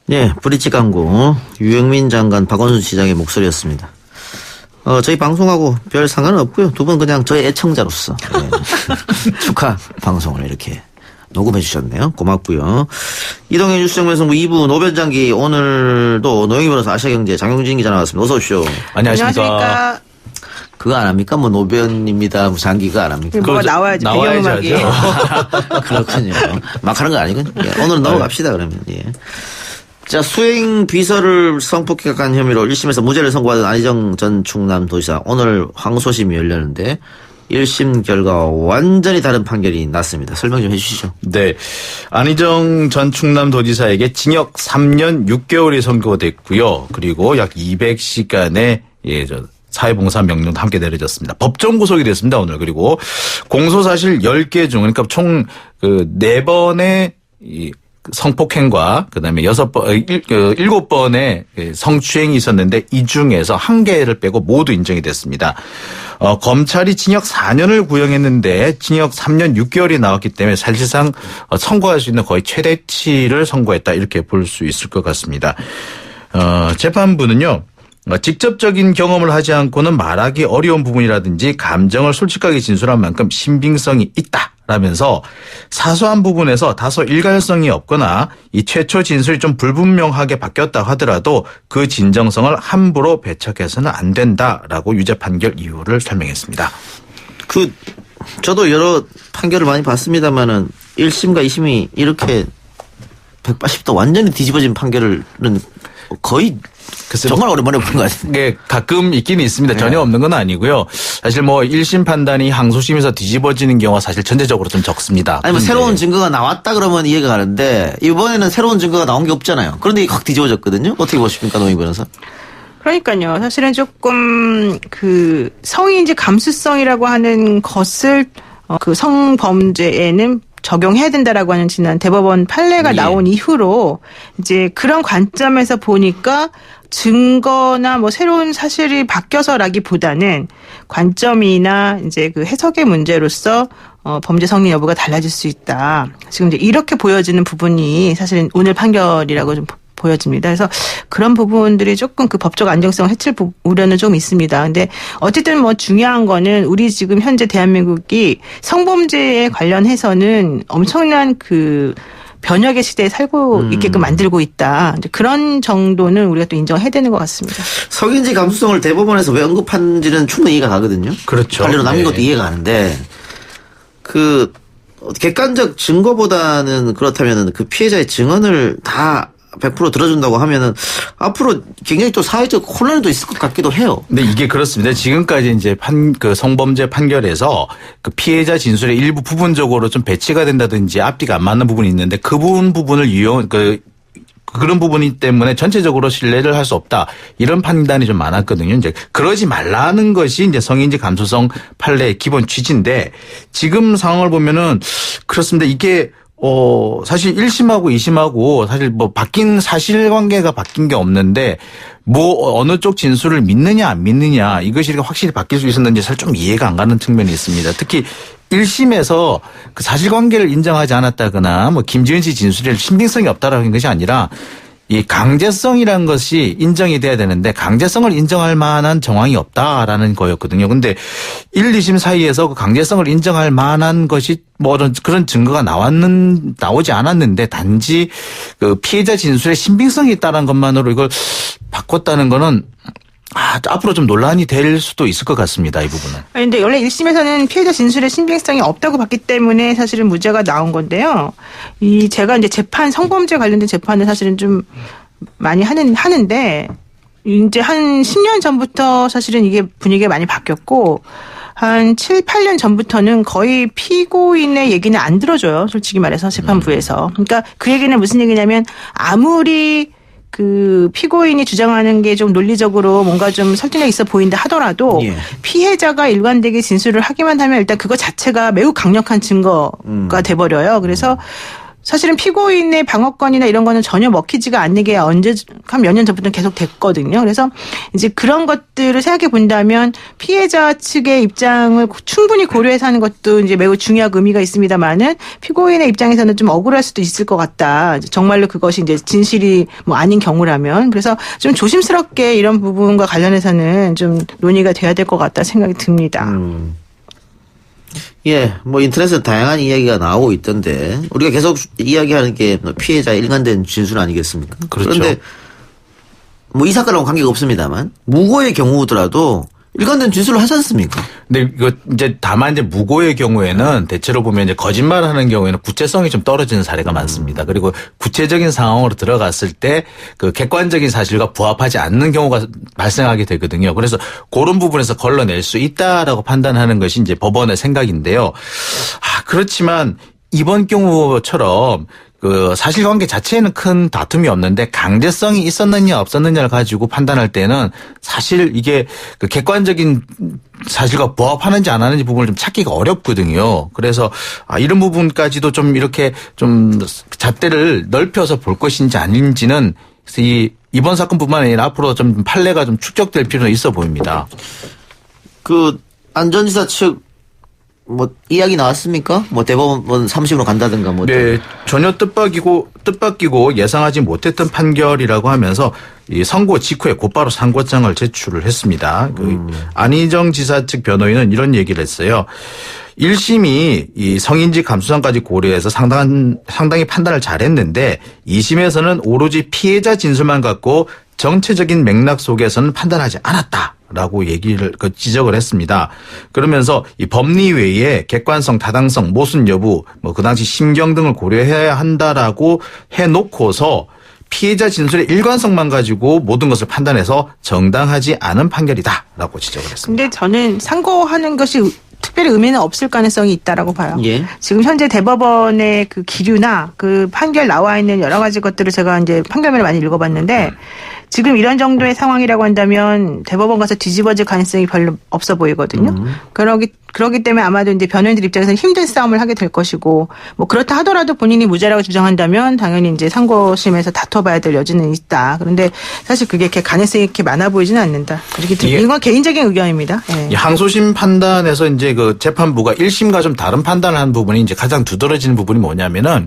네, 브릿지 광고 유영민 장관 박원순 시장의 목소리였습니다. 저희 방송하고 별 상관은 없고요. 두 분 그냥 저희 애청자로서 축하 방송을 이렇게 녹음해 주셨네요. 고맙고요. 이동현 뉴스정면성부 2부 노변장기 오늘도 노영희 변호사 아시아경제 장용진 기자 나왔습니다. 어서 오십시오. 안녕하십니까. 그거 안 합니까? 뭐 노변입니다. 장기가 안 합니까? 뭐가 나와야지. 배경음악이. 그렇군요. 막 하는 거 아니군요. 예, 오늘 넘어갑시다 그러면. 예. 자, 수행 비서를 성폭행한 혐의로 1심에서 무죄를 선고받은 안희정 전 충남도지사 오늘 항소심이 열렸는데 1심 결과와 완전히 다른 판결이 났습니다. 설명 좀 해 주시죠. 네. 안희정 전 충남도지사에게 징역 3년 6개월이 선고됐고요. 그리고 약 200시간의 사회봉사 명령도 함께 내려졌습니다. 법정 구속이 됐습니다, 오늘. 그리고 공소사실 10개 중, 그러니까 총 4번의 성폭행과 그다음에 7번의 성추행이 있었는데 이 중에서 1개를 빼고 모두 인정이 됐습니다. 검찰이 징역 4년을 구형했는데 징역 3년 6개월이 나왔기 때문에 사실상 선고할 수 있는 거의 최대치를 선고했다 이렇게 볼 수 있을 것 같습니다. 재판부는요. 직접적인 경험을 하지 않고는 말하기 어려운 부분이라든지 감정을 솔직하게 진술한 만큼 신빙성이 있다라면서 사소한 부분에서 다소 일관성이 없거나 이 최초 진술이 좀 불분명하게 바뀌었다 하더라도 그 진정성을 함부로 배척해서는 안 된다라고 유죄 판결 이유를 설명했습니다. 저도 여러 판결을 많이 봤습니다만은 1심과 2심이 이렇게 180도 완전히 뒤집어진 판결은 거의 정말 오랜만에 보는 것 같습니다. 네, 가끔 있긴 있습니다. 전혀 없는 건 아니고요. 사실 1심 판단이 항소심에서 뒤집어지는 경우가 사실 전체적으로 좀 적습니다. 아니 새로운 증거가 나왔다 그러면 이해가 가는데 이번에는 새로운 증거가 나온 게 없잖아요. 그런데 이게 확 뒤집어졌거든요. 어떻게 보십니까, 노인 변호사? 그러니까요. 사실은 조금 성인지 감수성이라고 하는 것을 성범죄에는 적용해야 된다라고 하는 지난 대법원 판례가 나온 이후로 이제 그런 관점에서 보니까 증거나 새로운 사실이 바뀌어서라기보다는 관점이나 이제 해석의 문제로서 범죄 성립 여부가 달라질 수 있다. 지금 이제 이렇게 보여지는 부분이 사실은 오늘 판결이라고 좀 보여집니다. 그래서 그런 부분들이 조금 법적 안정성을 해칠 우려는 좀 있습니다. 근데 어쨌든 중요한 거는 우리 지금 현재 대한민국이 성범죄에 관련해서는 엄청난 변혁의 시대에 살고 있게끔 만들고 있다. 이제 그런 정도는 우리가 또 인정해야 되는 것 같습니다. 성인지 감수성을 대법원에서 왜 언급한지는 충분히 이해가 가거든요. 그렇죠. 판례로 남긴 것도 이해가 가는데 객관적 증거보다는 그렇다면은 피해자의 증언을 다 100% 들어준다고 하면은 앞으로 굉장히 또 사회적 혼란이 또 있을 것 같기도 해요. 네, 이게 그렇습니다. 지금까지 이제 성범죄 판결에서 피해자 진술의 일부 부분적으로 좀 배치가 된다든지 앞뒤가 안 맞는 부분이 있는데 그 부분을 그런 부분이 때문에 전체적으로 신뢰를 할 수 없다. 이런 판단이 좀 많았거든요. 이제 그러지 말라는 것이 이제 성인지 감수성 판례의 기본 취지인데 지금 상황을 보면은 그렇습니다. 이게 사실 1심하고 2심하고 사실 바뀐 사실관계가 바뀐 게 없는데 어느 쪽 진술을 믿느냐 안 믿느냐 이것이 확실히 바뀔 수 있었는지 사실 좀 이해가 안 가는 측면이 있습니다. 특히 1심에서 사실관계를 인정하지 않았다거나 김지은 씨 진술에 신빙성이 없다라는 것이 아니라 이 강제성이라는 것이 인정이 돼야 되는데 강제성을 인정할 만한 정황이 없다라는 거였거든요. 근데 1, 2심 사이에서 강제성을 인정할 만한 것이 그런 증거가 나오지 않았는데 단지 피해자 진술에 신빙성이 있다는 것만으로 이걸 바꿨다는 거는 앞으로 좀 논란이 될 수도 있을 것 같습니다. 이 부분은. 그런데 원래 1심에서는 피해자 진술의 신빙성이 없다고 봤기 때문에 사실은 무죄가 나온 건데요. 제가 이제 성범죄 관련된 재판을 사실은 좀 많이 하는데 이제 한 10년 전부터 사실은 이게 분위기가 많이 바뀌었고 한 7, 8년 전부터는 거의 피고인의 얘기는 안 들어줘요. 솔직히 말해서 재판부에서. 그러니까 그 얘기는 무슨 얘기냐면 아무리 피고인이 주장하는 게 좀 논리적으로 뭔가 좀 설득력 있어 보인다 하더라도 피해자가 일관되게 진술을 하기만 하면 일단 그거 자체가 매우 강력한 증거가 돼버려요. 그래서 사실은 피고인의 방어권이나 이런 거는 전혀 먹히지가 않는 게 한 몇 년 전부터 계속 됐거든요. 그래서 이제 그런 것들을 생각해 본다면 피해자 측의 입장을 충분히 고려해서 하는 것도 이제 매우 중요하고 의미가 있습니다만은 피고인의 입장에서는 좀 억울할 수도 있을 것 같다. 정말로 그것이 이제 진실이 뭐 아닌 경우라면. 그래서 좀 조심스럽게 이런 부분과 관련해서는 좀 논의가 돼야 될 것 같다 생각이 듭니다. 예, 뭐 인터넷에 다양한 이야기가 나오고 있던데 우리가 계속 이야기하는 게 피해자의 일관된 진술 아니겠습니까? 그렇죠. 그런데 뭐 이 사건하고 관계가 없습니다만 무고의 경우더라도 일관된 진술을 하지 않습니까? 근데 이거 이제 다만 이제 무고의 경우에는 대체로 보면 이제 거짓말하는 경우에는 구체성이 좀 떨어지는 사례가 많습니다. 그리고 구체적인 상황으로 들어갔을 때 그 객관적인 사실과 부합하지 않는 경우가 발생하게 되거든요. 그래서 그런 부분에서 걸러낼 수 있다라고 판단하는 것이 이제 법원의 생각인데요. 그렇지만 이번 경우처럼 그 사실관계 자체에는 큰 다툼이 없는데 강제성이 있었느냐 없었느냐를 가지고 판단할 때는 사실 이게 그 객관적인 사실과 부합하는지 안 하는지 부분을 좀 찾기가 어렵거든요. 그래서 이런 부분까지도 좀 이렇게 좀 잣대를 넓혀서 볼 것인지 아닌지는 이번 사건뿐만 아니라 앞으로 좀 판례가 좀 축적될 필요는 있어 보입니다. 그 안전지사 측 뭐 이야기 나왔습니까? 뭐 대법원 3심으로 간다든가 뭐. 네, 전혀 뜻밖이고 예상하지 못했던 판결이라고 하면서 이 선고 직후에 곧바로 상고장을 제출을 했습니다. 안희정 지사 측 변호인은 이런 얘기를 했어요. 1심이 이 성인지 감수성까지 고려해서 상당히 판단을 잘했는데 2심에서는 오로지 피해자 진술만 갖고 정체적인 맥락 속에서는 판단하지 않았다라고 지적을 했습니다. 그러면서 이 법리 외에 객관성, 타당성, 모순 여부, 뭐 그 당시 심경 등을 고려해야 한다라고 해놓고서 피해자 진술의 일관성만 가지고 모든 것을 판단해서 정당하지 않은 판결이다라고 지적을 했습니다. 근데 저는 상고하는 것이 특별히 의미는 없을 가능성이 있다라고 봐요. 예. 지금 현재 대법원의 그 기류나 그 판결 나와 있는 여러 가지 것들을 제가 이제 판결문을 많이 읽어봤는데 지금 이런 정도의 상황이라고 한다면 대법원 가서 뒤집어질 가능성이 별로 없어 보이거든요. 그러기 때문에 아마도 이제 변호인들 입장에서는 힘든 싸움을 하게 될 것이고 뭐 그렇다 하더라도 본인이 무죄라고 주장한다면 당연히 이제 상고심에서 다퉈봐야 될 여지는 있다. 그런데 사실 그게 이렇게 가능성이 이렇게 많아 보이지는 않는다. 이건 개인적인 의견입니다. 네. 항소심 판단에서 이제 그 재판부가 1심과 좀 다른 판단을 한 부분이 이제 가장 두드러지는 부분이 뭐냐면은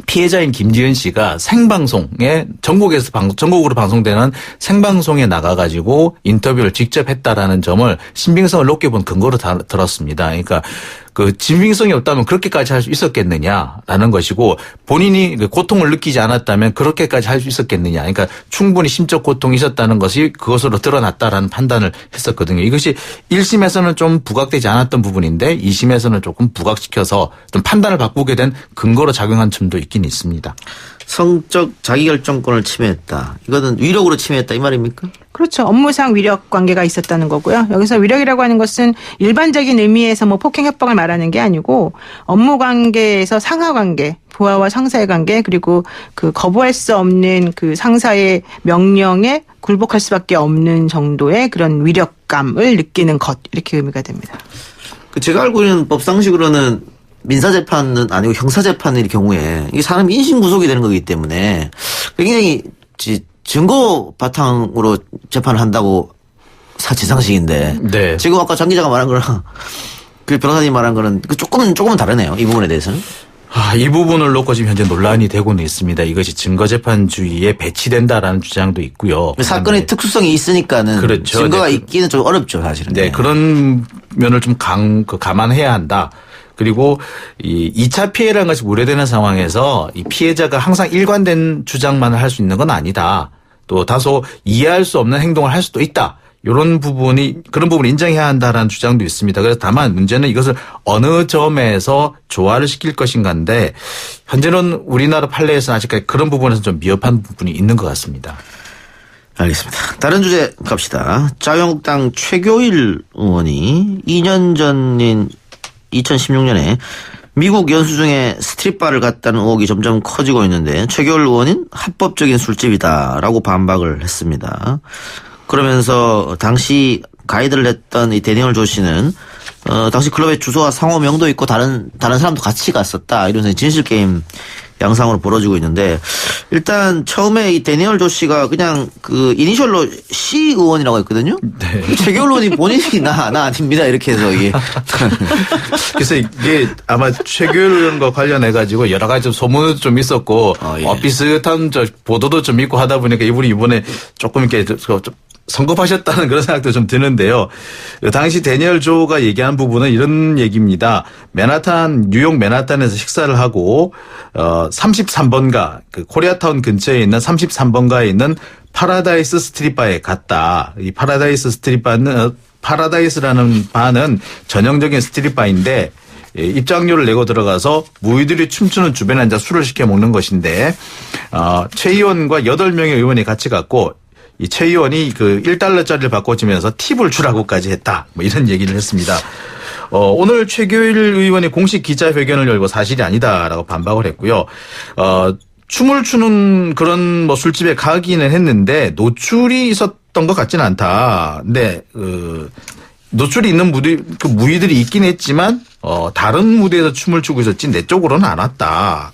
피해자인 김지은 씨가 생방송에 전국으로 방송되는 생방송에 나가가지고 인터뷰를 직접 했다라는 점을 신빙성을 높게 본 근거로 들었습니다. 그러니까 그 진빙성이 없다면 그렇게까지 할 수 있었겠느냐라는 것이고 본인이 고통을 느끼지 않았다면 그렇게까지 할 수 있었겠느냐. 그러니까 충분히 심적 고통이 있었다는 것이 그것으로 드러났다라는 판단을 했었거든요. 이것이 1심에서는 좀 부각되지 않았던 부분인데 2심에서는 조금 부각시켜서 좀 판단을 바꾸게 된 근거로 작용한 점도 있긴 있습니다. 성적 자기결정권을 침해했다. 이거는 위력으로 침해했다 이 말입니까? 그렇죠. 업무상 위력 관계가 있었다는 거고요. 여기서 위력이라고 하는 것은 일반적인 의미에서 뭐 폭행 협박을 말하는 게 아니고 업무 관계에서 상하 관계, 부하와 상사의 관계 그리고 그 거부할 수 없는 그 상사의 명령에 굴복할 수밖에 없는 정도의 그런 위력감을 느끼는 것 이렇게 의미가 됩니다. 제가 알고 있는 법상식으로는 민사재판은 아니고 형사재판일 경우에 이게 사람 인신 구속이 되는 거기 때문에 굉장히 증거 바탕으로 재판을 한다고 사치상식인데 네. 지금 아까 장 기자가 말한 거랑 그 변호사님 말한 거는 조금은 다르네요. 이 부분에 대해서는. 이 부분을 놓고 지금 현재 논란이 되고는 있습니다. 이것이 증거재판주의에 배치된다라는 주장도 있고요. 사건의 특수성이 있으니까는 그렇죠. 증거가 네. 있기는 좀 어렵죠, 사실은. 네, 그런 면을 좀 감안해야 한다. 그리고 이 2차 피해라는 것이 우려되는 상황에서 이 피해자가 항상 일관된 주장만을 할 수 있는 건 아니다. 또 다소 이해할 수 없는 행동을 할 수도 있다. 그런 부분을 인정해야 한다라는 주장도 있습니다. 그래서 다만 문제는 이것을 어느 점에서 조화를 시킬 것인가인데 현재는 우리나라 판례에서는 아직까지 그런 부분에서 좀 미흡한 부분이 있는 것 같습니다. 알겠습니다. 다른 주제 갑시다. 자유한국당 최교일 의원이 2년 전인 2016년에 미국 연수중에 스트립바를 갔다는 의혹이 점점 커지고 있는데 최교일 의원은 합법적인 술집이다라고 반박을 했습니다. 그러면서 당시 가이드를 했던 이 데니얼 조 씨는 당시 클럽의 주소와 상호명도 있고 다른 사람도 같이 갔었다. 이런 진실 게임 양상으로 벌어지고 있는데 일단 처음에 이 데니얼 조 씨가 그냥 그 이니셜로 C 의원이라고 했거든요. 네. 최규일 의원이 본인이 나 아닙니다. 이렇게 해서 이게 그래서 이게 아마 최규일 의원과 관련해 가지고 여러 가지 좀 소문도 좀 있었고 예. 비슷한 보도도 좀 있고 하다 보니까 이분이 이번에 조금 이렇게 좀 성급하셨다는 그런 생각도 좀 드는데요. 당시 데니얼 조가 얘기한 부분은 이런 얘기입니다. 뉴욕 맨하탄에서 식사를 하고 33번가 그 코리아타운 근처에 있는 33번가에 있는 파라다이스 스트릿바에 갔다. 이 파라다이스라는 바는 전형적인 스트릿바인데 입장료를 내고 들어가서 무의들이 춤추는 주변에 앉아 술을 시켜 먹는 것인데 최 의원과 8명의 의원이 같이 갔고 이 최 의원이 그 1달러짜리를 바꿔주면서 팁을 주라고까지 했다. 뭐 이런 얘기를 했습니다. 오늘 최규일 의원이 공식 기자회견을 열고 사실이 아니다라고 반박을 했고요. 춤을 추는 그런 뭐 술집에 가기는 했는데 노출이 있었던 것 같지는 않다. 근데 노출이 있는 무의들이 있긴 했지만 다른 무대에서 춤을 추고 있었지 내 쪽으로는 안 왔다.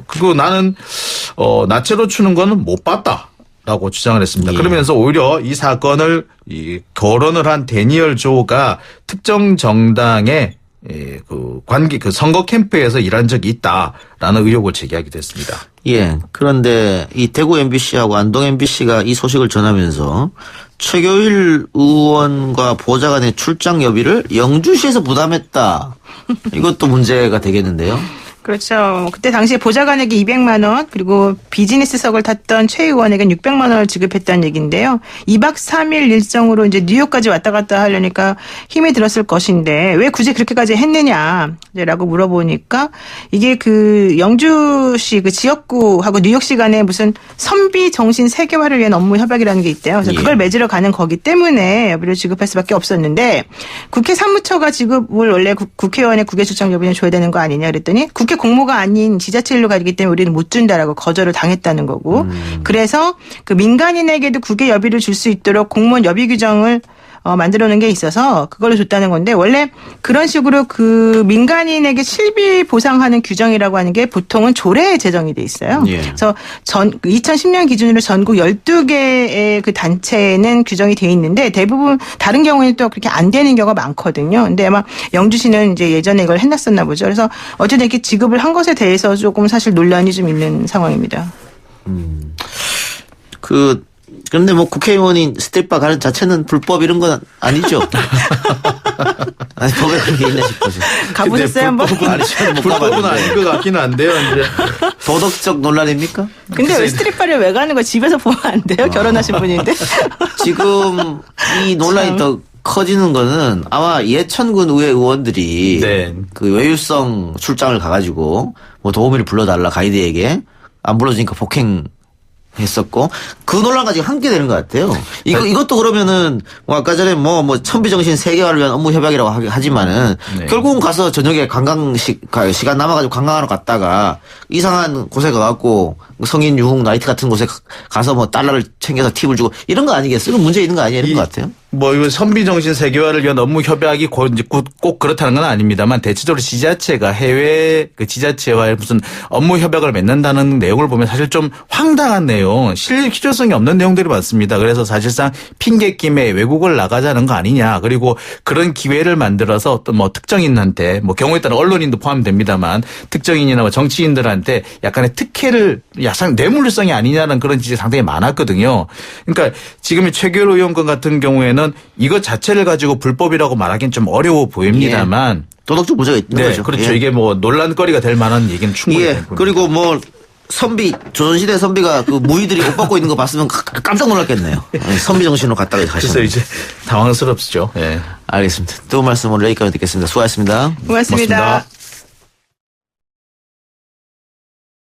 그리고 나는 나체로 추는 거는 못 봤다. 라고 주장을 했습니다. 예. 그러면서 오히려 이 사건을 거론을 한 데니얼 조가 특정 정당의 그 선거 캠프에서 일한 적이 있다라는 의혹을 제기하기도 했습니다. 예. 그런데 이 대구 MBC하고 안동 MBC가 이 소식을 전하면서 최규일 의원과 보좌관의 출장 여비를 영주시에서 부담했다. 이것도 문제가 되겠는데요. 그렇죠. 그때 당시에 보좌관에게 200만 원 그리고 비즈니스석을 탔던 최 의원에게는 600만 원을 지급했다는 얘기인데요. 2박 3일 일정으로 이제 뉴욕까지 왔다 갔다 하려니까 힘이 들었을 것인데 왜 굳이 그렇게까지 했느냐라고 물어보니까 이게 그 영주시 그 지역구하고 뉴욕시 간에 무슨 선비 정신 세계화를 위한 업무 협약이라는 게 있대요. 그래서 그걸 맺으러 가는 거기 때문에 여비를 지급할 수밖에 없었는데 국회 사무처가 지급을 원래 국회의원의 국외 출장 여비는 줘야 되는 거 아니냐 그랬더니 국회 공무가 아닌 지자체 일로 가기 때문에 우리는 못 준다라고 거절을 당했다는 거고 그래서 그 민간인에게도 국외 여비를 줄 수 있도록 공무원 여비 규정을 만들어 놓은 게 있어서 그걸로 줬다는 건데 원래 그런 식으로 그 민간인에게 실비 보상하는 규정이라고 하는 게 보통은 조례에 제정이 돼 있어요. 예. 그래서 2010년 기준으로 전국 12개의 그 단체는 규정이 돼 있는데 대부분 다른 경우에는 또 그렇게 안 되는 경우가 많거든요. 근데 아마 영주시는 이제 예전에 이걸 해놨었나 보죠. 그래서 어쨌든 이렇게 지급을 한 것에 대해서 조금 사실 논란이 좀 있는 상황입니다. 그런데 뭐 국회의원이 스트릿바 가는 자체는 불법 이런 건 아니죠? 아니, 법에 그런 게 있나 싶어서. 가보셨어요 한번? 아니, 저는 못 불법은 가봤는데. 아닌 것 같기는 한데요. 이제 도덕적 논란입니까? 근데 왜 스트릿바를 왜 가는 거 집에서 보면 안 돼요? 결혼하신 분인데. 지금 이 논란이 더 커지는 거는 아마 예천군 의회 의원들이 네. 그 외유성 출장을 가가지고 뭐 도우미를 불러달라 가이드에게 안 불러주니까 폭행했었고 그 논란과 지금 함께 되는 것 같아요. 이것도 그러면은 뭐 아까 전에 뭐 천비정신 세계화를 위한 업무 협약이라고 하지만은 네. 결국은 가서 저녁에 시간 남아가지고 관광하러 갔다가 이상한 곳에 가갖고 성인 유흥 나이트 같은 곳에 가서 뭐 달러를 챙겨서 팁을 주고 이런 거 아니겠어요? 이건 문제 있는 거 아니에요? 이런 것 같아요. 뭐 이거 선비정신 세계화를 위한 업무 협약이 꼭 그렇다는 건 아닙니다만 대체적으로 지자체가 해외 그 지자체와의 무슨 업무 협약을 맺는다는 내용을 보면 사실 좀 황당한 내용, 실효성이 없는 내용들이 많습니다. 그래서 사실상 핑계김에 외국을 나가자는 거 아니냐. 그리고 그런 기회를 만들어서 어떤 뭐 특정인한테 뭐 경우에 따라 언론인도 포함됩니다만 특정인이나 뭐 정치인들한테 약간의 특혜를 약간 뇌물성이 아니냐는 그런 지적이 상당히 많았거든요. 그러니까 지금 최규일 의원 건 같은 경우에는 이것 자체를 가지고 불법이라고 말하기는 좀 어려워 보입니다만 도덕적 문제가 있는 네, 거죠. 그렇죠. 예. 이게 뭐 논란거리가 될 만한 얘기는 충분히 예. 될 겁니다. 그리고 뭐 조선시대 선비가 그 무의들이 옷 벗고 있는 거 봤으면 깜짝 놀랐겠네요. 선비 정신으로 갔다가 그래서 가시는. 이제 당황스럽죠. 예. 알겠습니다. 또 말씀 오늘 여기까지 듣겠습니다. 수고하셨습니다. 고맙습니다. 고맙습니다.